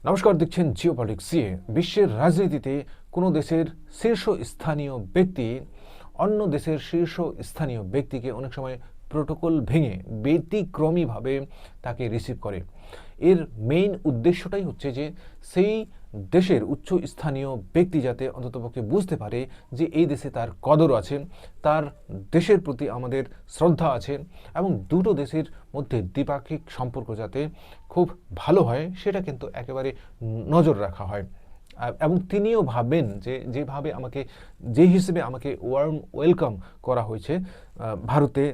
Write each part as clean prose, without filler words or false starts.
নমস্কার, দেখছেন জিওপলিটিক্স। বিশ্বের রাজনীতিতে কোনো দেশের শীর্ষস্থানীয় ব্যক্তি অন্য দেশের শীর্ষস্থানীয় ব্যক্তিকে অনেক সময় প্রোটোকল ভেঙে ব্যতিক্রমীভাবে তাকে রিসিভ করে। এর মেইন উদ্দেশ্যটাই হচ্ছে যে সেই দেশের উচ্চ স্থানীয় ব্যক্তি যাতে অন্ততপক্ষে বুঝতে পারে যে এই দেশে তার কদর আছে, তার দেশের প্রতি আমাদের শ্রদ্ধা আছে, এবং দুটো দেশের মধ্যে দ্বিপাক্ষিক সম্পর্ক যাতে খুব ভালো হয় সেটা কিন্তু একেবারে নজর রাখা হয়। এবং তিনিও ভাবেন যে যেভাবে যে হিসেবে আমাকে ওয়ার্ম ওয়েলকাম করা হয়েছে ভারতে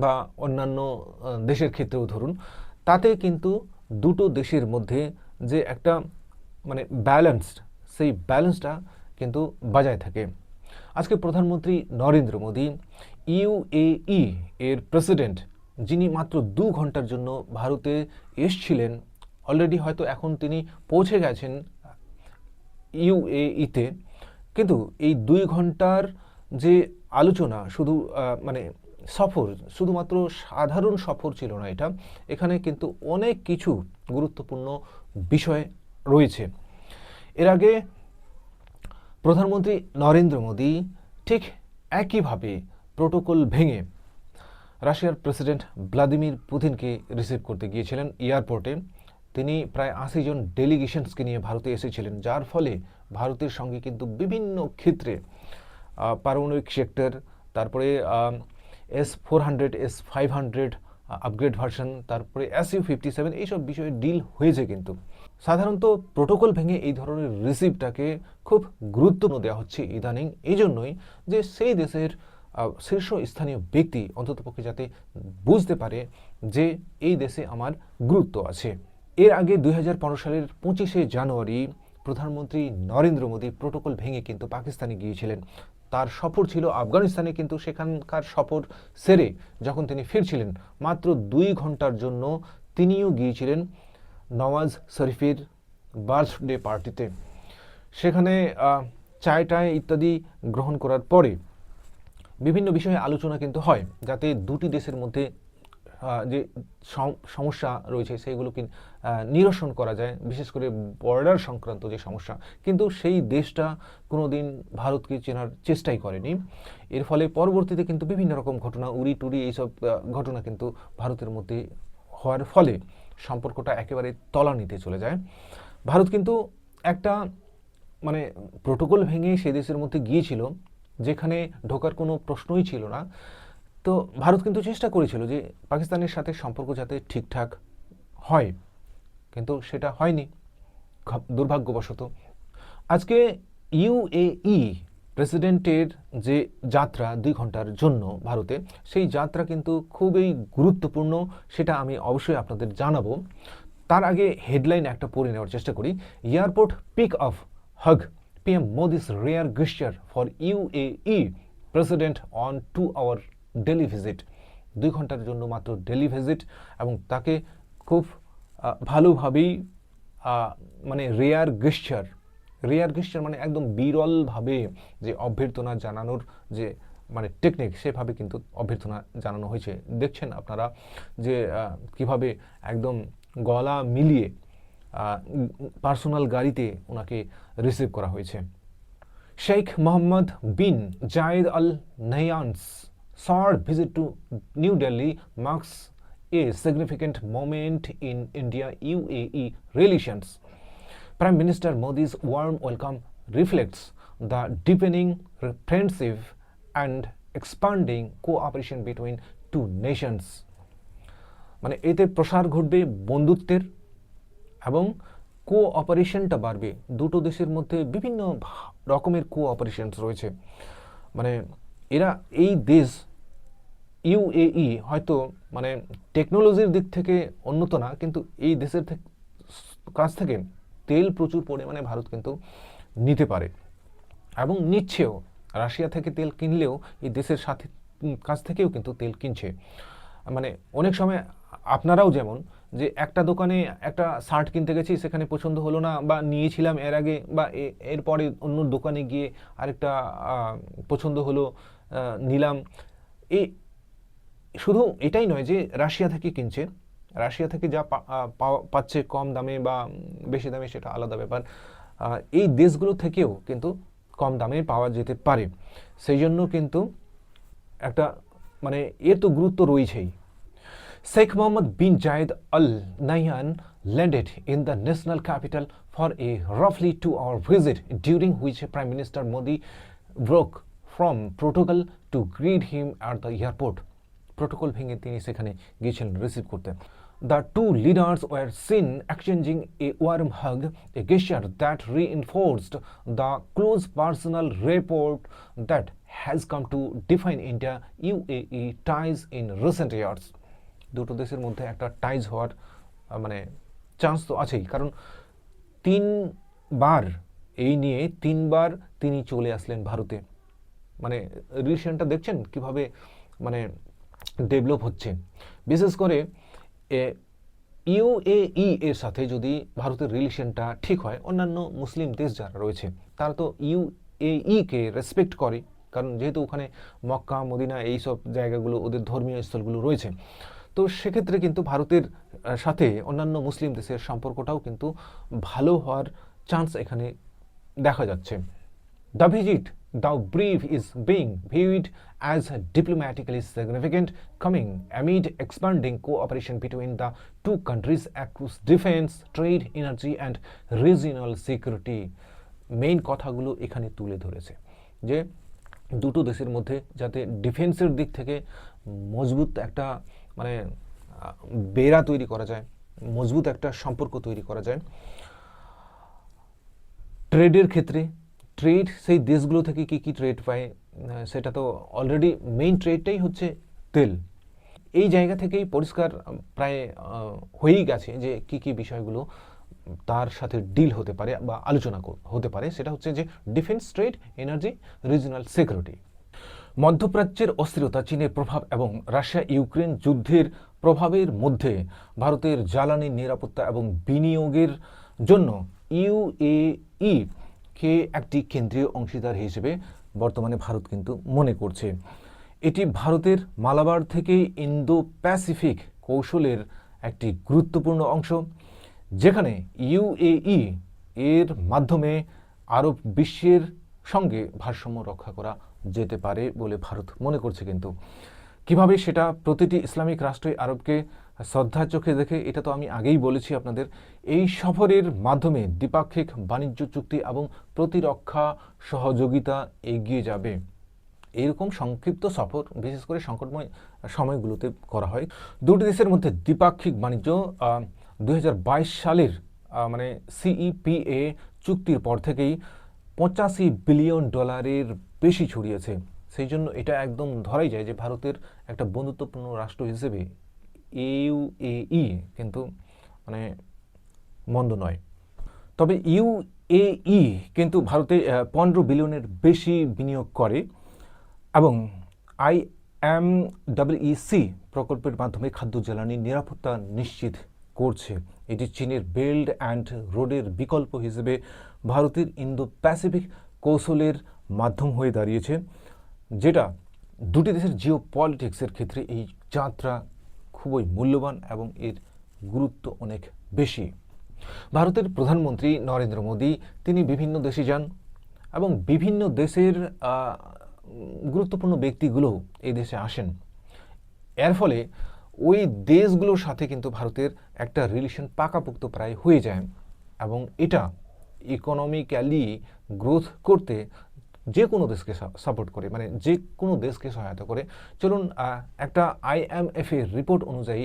বা অন্যান্য দেশের ক্ষেত্রেও ধরুন, তাতে কিন্তু দুটো দেশের মধ্যে যে একটা ব্যালেন্সড, সেই ব্যালেন্সটা কিন্তু বজায় থাকে। আজকে প্রধানমন্ত্রী নরেন্দ্র মোদী ইউএই এর প্রেসিডেন্ট, যিনি মাত্র 2 ঘন্টার জন্য ভারতে এসছিলেন, অলরেডি হয়তো এখন তিনি পৌঁছে গেছেন ইউএইতে, কিন্তু এই 2 ঘন্টার যে আলোচনা শুধু সফর শুধুমাত্র সাধারণ সফর ছিল না, এখানে কিন্তু অনেক কিছু গুরুত্বপূর্ণ বিষয় রয়েছে। এর আগে প্রধানমন্ত্রী নরেন্দ্র মোদী ঠিক একইভাবে প্রোটোকল ভেঙে রাশিয়ার প্রেসিডেন্ট ভ্লাদিমির পুতিনকে রিসিভ করতে গিয়েছিলেন এয়ারপোর্টে। তিনি প্রায় 80 জন ডেলিগেশনসকে নিয়ে ভারতে এসেছিলেন, যার ফলে ভারতের সঙ্গে কিন্তু বিভিন্ন ক্ষেত্রে পারমাণবিক সেক্টর, তারপরে S-400, S-500 আপগ্রেড ভার্সন, তারপরে Su-57, এইসব বিষয়ে ডিল হয়েছে। কিন্তু সাধারণত প্রোটোকল ভেঙে এই ধরনের রিসিভটাকে খুব গুরুত্ব দেওয়া হচ্ছে ইদানিং, এই জন্যই যে সেই দেশের শীর্ষস্থানীয় ব্যক্তি অন্ততপক্ষে যাতে বুঝতে পারে যে এই দেশে আমার গুরুত্ব আছে। এর আগে 2015 সালের 25শে জানুয়ারি প্রধানমন্ত্রী নরেন্দ্র মোদী প্রোটোকল ভেঙে কিন্তু পাকিস্তানে গিয়েছিলেন। তার সফর ছিল আফগানিস্তানে, কিন্তু সেখানকার সফর সেরে যখন তিনি ফিরছিলেন মাত্র 2 ঘন্টার জন্য তিনিও গিয়েছিলেন নওয়াজ শরীফের বার্থডে পার্টিতে। সেখানে চায় টায় ইত্যাদি গ্রহণ করার পরে বিভিন্ন বিষয়ে আলোচনা কিন্তু হয়, যাতে দুটি দেশের মধ্যে যে সমস্যা রয়েছে সেগুলোকে নিরসন করা যায়, বিশেষ করে বর্ডার সংক্রান্ত যে সমস্যা। কিন্তু সেই দেশটা কোনোদিন ভারতকে চেনার চেষ্টাই করেনি। এর ফলে পরবর্তীতে কিন্তু বিভিন্ন রকম ঘটনা, উড়ি টুরি, এইসব ঘটনা কিন্তু ভারতের মধ্যে হওয়ার ফলে সম্পর্কটা একেবারে তলানিতে চলে যায়। ভারত কিন্তু একটা প্রোটোকল ভেঙে সে দেশের মধ্যে গিয়েছিল যেখানে ঢোকার কোনো প্রশ্নই ছিল না। তো ভারত কিন্তু চেষ্টা করেছিল যে পাকিস্তানের সাথে সম্পর্ক যাতে ঠিকঠাক হয়, কিন্তু সেটা হয়নি দুর্ভাগ্যবশত। আজকে ইউএই প্রেসিডেন্টের যে যাত্রা 2 ঘন্টার জন্য ভারতে, সেই যাত্রা কিন্তু খুবই গুরুত্বপূর্ণ, সেটা আমি অবশ্যই আপনাদের জানাবো। তার আগে হেডলাইন একটা পড়ে নেওয়ার চেষ্টা করি। Airport pick off hug, PM Modi's rare gesture for UAE president on 2-hour Delhi visit. 2 ঘন্টার জন্য মাত্র ডেলি ভিজিট, এবং তাকে খুব ভালোভাবেই রেয়ার গেস্টার মানে একদম বিরলভাবে যে অভ্যর্থনা জানানোর যে টেকনিক, সেভাবে কিন্তু অভ্যর্থনা জানানো হয়েছে। দেখছেন আপনারা যে কিভাবে একদম গলা মিলিয়ে পার্সোনাল গাড়িতে ওনাকে রিসিভ করা হয়েছে। শেখ মোহাম্মদ বিন জায়েদ আল নাহয়ান's short visit to New Delhi marks a significant moment in India-UAE relations. Prime Minister Modi's warm welcome reflects the deepening friendship and expanding cooperation between two nations. এতে প্রসার ঘটবে বন্ধুত্বের, এবং কোঅপারেশনটা বাড়বে। দুটো দেশের মধ্যে বিভিন্ন রকমের কোঅপারেশনস রয়েছে। এরা এই দেশ ইউএই হয়তো টেকনোলজির দিক থেকে উন্নত না, কিন্তু এই দেশের কাছ থেকে তেল প্রচুর পরিমাণে ভারত কিন্তু নিতে পারে এবং নিচ্ছেও। রাশিয়া থেকে তেল কিনলেও এই দেশের সাথে কাছ থেকেও কিন্তু তেল কিনছে। অনেক সময় আপনারাও যেমন যে একটা দোকানে একটা শার্ট কিনতে গেছি, সেখানে পছন্দ হলো না, বা নিয়েছিলাম এর আগে বা এরপরে অন্য দোকানে গিয়ে আরেকটা পছন্দ হলো, নিলাম। শুধু এটাই নয় যে রাশিয়া থেকে কিনছে, রাশিয়া থেকে যা পাচ্ছে কম দামে বা বেশি দামে সেটা আলাদা ব্যাপার, এই দেশগুলো থেকেও কিন্তু কম দামে পাওয়া যেতে পারে। সেই জন্য কিন্তু একটা মানে এর তো গুরুত্ব রয়েছেই। শেখ মোহাম্মদ বিন জায়েদ আল নাহয়ান landed in the national capital for a roughly 2-hour visit, during which Prime Minister Modi broke from protocol to greet him at the airport. Protocol ভেঙে তিনি সেখানে গিয়েছিলেন রিসিভ করতে। The two leaders were seen exchanging a warm hug, a gesture that reinforced the close personal rapport that has come to define India-UAE ties in recent years. দুটো দেশের মধ্যে একটা ties হওয়ার মানে চান্স তো আছেই, কারণ 3বার এই নিয়ে 3বার তিনি চলে আসলেন ভারতে। মানে রিলেশনটা দেখছেন কিভাবে মানে ডেভেলপ হচ্ছে। বিশেষ করে ইউএই এর সাথে যদি ভারতের রিলেশনটা ঠিক হয়, অন্যান্য মুসলিম দেশ যারা রয়েছে তারা তো ইউএইকে রেসপেক্ট করে, কারণ যেহেতু ওখানে মক্কা মদিনা এইসব জায়গাগুলো ওদের ধর্মীয় স্থলগুলো রয়েছে। তো সেক্ষেত্রে কিন্তু ভারতের সাথে অন্যান্য মুসলিম দেশের সম্পর্কটাও কিন্তু ভালো হওয়ার চান্স এখানে দেখা যাচ্ছে। The visit, the brief, is being viewed as diplomatically significant, coming amid expanding cooperation between the two countries across defense, trade, energy and regional security. Main কথাগুলো এখানে তুলে ধরেছে যে দুটো দেশের মধ্যে যাতে ডিফেন্সের দিক থেকে মজবুত একটা মানে বেড়া তৈরি করা যায়, মজবুত একটা সম্পর্ক তৈরি করা যায়। ট্রেডের ক্ষেত্রে ট্রেড সেই দেশগুলো থেকে কী কী ট্রেড পায় সেটা তো অলরেডি মেইন ট্রেডটাই হচ্ছে তেল। এই জায়গা থেকেই পরিষ্কার প্রায় হয়েই গেছে যে কী কী বিষয়গুলো তার সাথে ডিল হতে পারে বা আলোচনা হতে পারে। সেটা হচ্ছে যে defence, trade, energy, regional security. মধ্যপ্রাচ্যের অস্থিরতা, চীনের প্রভাব এবং রাশিয়া ইউক্রেন যুদ্ধের প্রভাবের মধ্যে ভারতের জ্বালানি নিরাপত্তা এবং বিনিয়োগের জন্য ইউএই কে একটি কেন্দ্রীয় অংশীদার হিসেবে বর্তমানে ভারত কিন্তু মনে করছে। এটি ভারতের মালাবার থেকে ইন্দো প্যাসিফিক কৌশলের একটি গুরুত্বপূর্ণ অংশ, যেখানে ইউএই এর মাধ্যমে আরব বিশ্বের সঙ্গে ভারসাম্য রক্ষা করা যেতে পারে বলে ভারত মনে করছে। কিন্তু কিভাবে সেটা প্রতিটি ইসলামিক রাষ্ট্রই আরবকে শ্রদ্ধার চোখে দেখে এটা তো আমি আগেই বলেছি আপনাদের। এই সফরের মাধ্যমে দ্বিপাক্ষিক বাণিজ্য চুক্তি এবং প্রতিরক্ষা সহযোগিতা এগিয়ে যাবে। এইরকম সংক্ষিপ্ত সফর বিশেষ করে সংকটময় সময়গুলোতে করা হয়। দুটি দেশের মধ্যে দ্বিপাক্ষিক বাণিজ্য 2022 সালের মানে সিইপিএ চুক্তির পর থেকেই $85 বিলিয়ন বেশি ছড়িয়েছে। সেই জন্য এটা একদম ধরাই যায় যে ভারতের একটা বন্ধুত্বপূর্ণ রাষ্ট্র হিসেবে ইউএই কিন্তু মানে মন্দ নয়। তবে ইউএই কিন্তু ভারতে 15 বিলিয়নের বেশি বিনিয়োগ করে এবং IMEC প্রকল্পের মাধ্যমে খাদ্য জ্বালানি নিরাপত্তা নিশ্চিত করছে। এটি চীনের বেল্ট অ্যান্ড রোডের বিকল্প হিসেবে ভারতের ইন্দো প্যাসিফিক কৌশলের মাধ্যম হয়ে দাঁড়িয়েছে, যেটা দুটি দেশের জিও পলিটিক্সের ক্ষেত্রে এই যাত্রা খুবই মূল্যবান এবং এর গুরুত্ব অনেক বেশি। ভারতের প্রধানমন্ত্রী নরেন্দ্র মোদী তিনি বিভিন্ন দেশে যান এবং বিভিন্ন দেশের গুরুত্বপূর্ণ ব্যক্তিগুলোও এই দেশে আসেন। এর ফলে ওই দেশগুলোর সাথে কিন্তু ভারতের একটা রিলেশন পাকাপোক্ত প্রায় হয়ে যায় এবং এটা ইকোনমিক্যালি গ্রোথ করতে যে কোনো দেশকে সাপোর্ট করে, মানে যে কোনো দেশকে সহায়তা করে। চলুন একটা IMF এর রিপোর্ট অনুযায়ী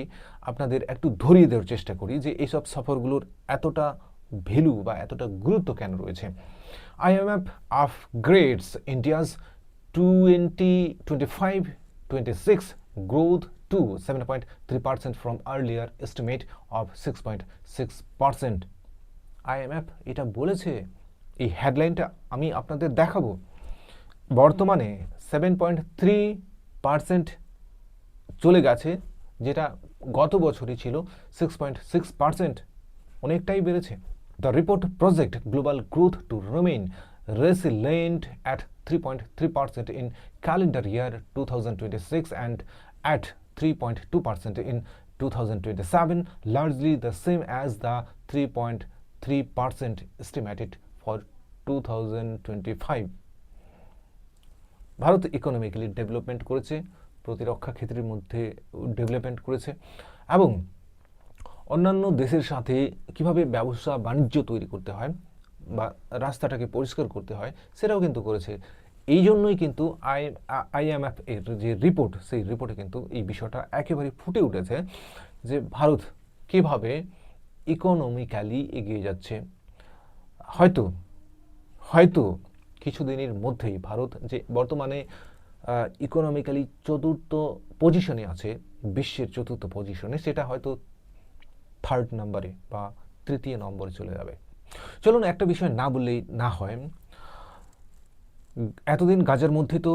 আপনাদের একটু ধরিয়ে দেওয়ার চেষ্টা করি যে এইসব সফরগুলোর এতটা ভ্যালু বা এতটা গুরুত্ব কেন রয়েছে। IMF upgrades India's 2025-26 growth to 7.3% from earlier estimate of 6.6%. IMF এটা বলেছে, এই হেডলাইনটা আমি আপনাদের দেখাবো। বর্তমানে 7.3% চলে গেছে, যেটা গত বছরই ছিল 6.6%, অনেকটাই বেড়েছে। The report project global growth to remain resilient at 3.3% in calendar year 2026 and at 3.2% in 2027, largely the same as the 3.3% estimated for 2025. Bharat economically development করেছে, প্রতিরক্ষা ক্ষেত্রের মধ্যে ডেভেলপমেন্ট করেছে এবং অন্যান্য দেশের সাথে কিভাবে ব্যবসা বাণিজ্য তৈরি করতে হয় বা রাস্তাটাকে পরিষ্কার করতে হয় সেটাও কিন্তু করেছে। এই জন্যই কিন্তু IMF এর যে রিপোর্ট, সেই রিপোর্টে কিন্তু এই বিষয়টা একেবারে ফুটে উঠেছে যে ভারত কিভাবে ইকোনমিক্যালি এগিয়ে যাচ্ছে। হয়তো কিছুদিনের মধ্যেই ভারত যে বর্তমানে ইকোনমিক্যালি চতুর্থ পজিশনে আছে, বিশ্বের চতুর্থ পজিশনে, সেটা হয়তো থার্ড নাম্বারে বা তৃতীয় নম্বরে চলে যাবে। চলুন একটা বিষয় না বললেই না হয়, এতদিন গাজার মধ্যে তো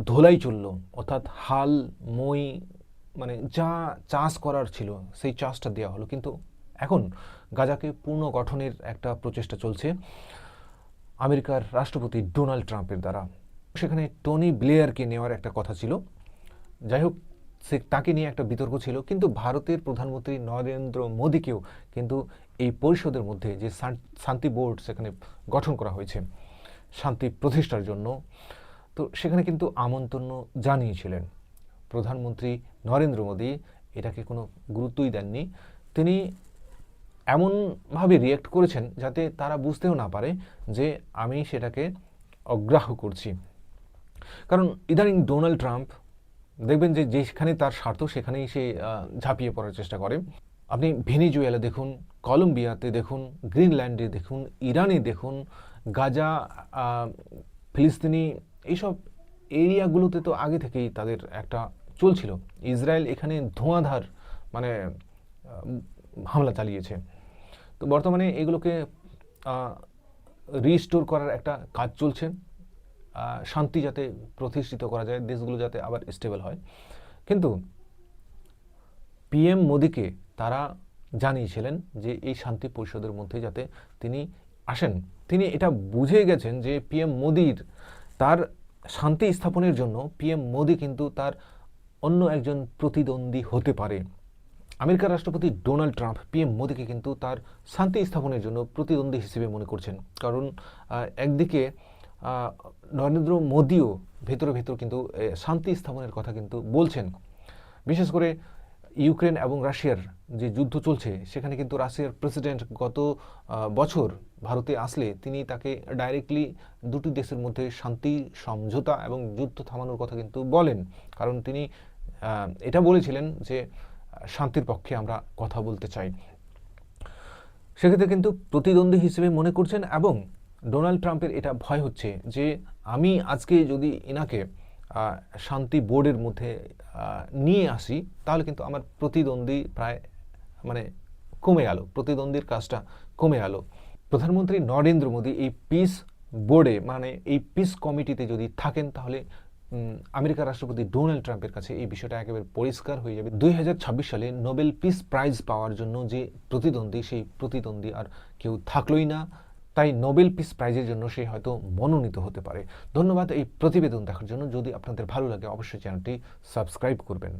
ধোলাই চললো, অর্থাৎ হাল মই মানে যা চাষ করার ছিল সেই চাষটা দেওয়া হলো, কিন্তু এখন গাজাকে পুনর্গঠনের একটা প্রচেষ্টা চলছে আমেরিকার রাষ্ট্রপতি ডোনাল্ড ট্রাম্পের দ্বারা। সেখানে টনি ব্লেয়ারকে নেওয়ার একটা কথা ছিল, যাই হোক তাকে নিয়ে একটা বিতর্ক ছিল, কিন্তু ভারতের প্রধানমন্ত্রী নরেন্দ্র মোদীকেও কিন্তু এই পরিষদের মধ্যে যে শান্তি বোর্ড সেখানে গঠন করা হয়েছে শান্তি প্রতিষ্ঠার জন্য, তো সেখানে কিন্তু আমন্ত্রণ জানিয়েছিলেন। প্রধানমন্ত্রী নরেন্দ্র মোদী এটাকে কোনো গুরুত্বই দেননি, তিনি এমনভাবে রিয়্যাক্ট করেছেন যাতে তারা বুঝতেও না পারে যে আমি সেটাকে অগ্রাহ্য করছি। কারণ ইদানিং ডোনাল্ড ট্রাম্প দেখবেন যে যেখানে তার স্বার্থ সেখানেই সে ঝাঁপিয়ে পড়ার চেষ্টা করে। আপনি ভেনেজুয়েলা দেখুন, কলম্বিয়াতে দেখুন, গ্রিনল্যান্ডে দেখুন, ইরানে দেখুন, গাজা, ফিলিস্তিনি, এইসব এরিয়াগুলোতে তো আগে থেকেই তাদের একটা চলছিল। ইসরায়েল এখানে ধোঁয়াধার মানে হামলা চালিয়েছে। তো বর্তমানে এগুলোকে রিস্টোর করার একটা কাজ চলছে, শান্তি যাতে প্রতিষ্ঠিত করা যায়, দেশগুলো যাতে আবার স্টেবল হয়। কিন্তু PM মোদীকে তারা জানিয়েছিলেন যে এই শান্তি পরিষদের মধ্যে যাতে তিনি আসেন। তিনি এটা বুঝে গেছেন যে PM মোদীর তার শান্তি স্থাপনের জন্য PM মোদী কিন্তু তার অন্য একজন প্রতিদ্বন্দ্বী হতে পারে। আমেরিকার রাষ্ট্রপতি ডোনাল্ড ট্রাম্প PM মোদীকে কিন্তু তার শান্তি স্থাপনের জন্য প্রতিদ্বন্দ্বী হিসেবে মনে করছেন। কারণ একদিকে নরেন্দ্র মোদীও ভেতরে কিন্তু শান্তি স্থাপনের কথা কিন্তু বলছেন। বিশেষ করে ইউক্রেন এবং রাশিয়ার যে যুদ্ধ চলছে সেখানে কিন্তু রাশিয়ার প্রেসিডেন্ট গত বছর ভারতে আসলে তিনি তাকে ডাইরেক্টলি দুটি দেশের মধ্যে শান্তি সমঝোতা এবং যুদ্ধ থামানোর কথা কিন্তু বলেন। কারণ তিনি এটা বলেছিলেন যে শান্তির পক্ষে আমরা কথা বলতে চাই। সেক্ষেত্রে কিন্তু প্রতিদ্বন্দ্বী হিসেবে মনে করছেন এবং ডোনাল্ড ট্রাম্পের এটা ভয় হচ্ছে যে আমি আজকে যদি এনাকে শান্তি বোর্ডের মধ্যে নিয়ে আসি তাহলে কিন্তু আমার প্রতিদ্বন্দ্বী প্রায় মানে কমে গেল, প্রতিদ্বন্দ্বীর কাজটা কমে গেল। প্রধানমন্ত্রী নরেন্দ্র মোদী এই পিস বোর্ডে মানে এই পিস কমিটিতে যদি থাকেন তাহলে আমেরিকার রাষ্ট্রপতি ডোনাল্ড ট্রাম্পের কাছে এই বিষয়টা একেবারে পরিষ্কার হয়ে যাবে। 2026 সালে নোবেল পিস প্রাইজ পাওয়ার জন্য যে প্রতিদ্বন্দ্বী, সেই প্রতিদ্বন্দ্বী আর কেউ থাকলোই না। তাই নোবেল পিস প্রাইজের জন্য সে হয়তো মনোনীত হতে পারে। ধন্যবাদ এই প্রতিবেদন দেখার জন্য। যদি আপনাদের ভালো লাগে অবশ্যই চ্যানেলটি সাবস্ক্রাইব করবেন।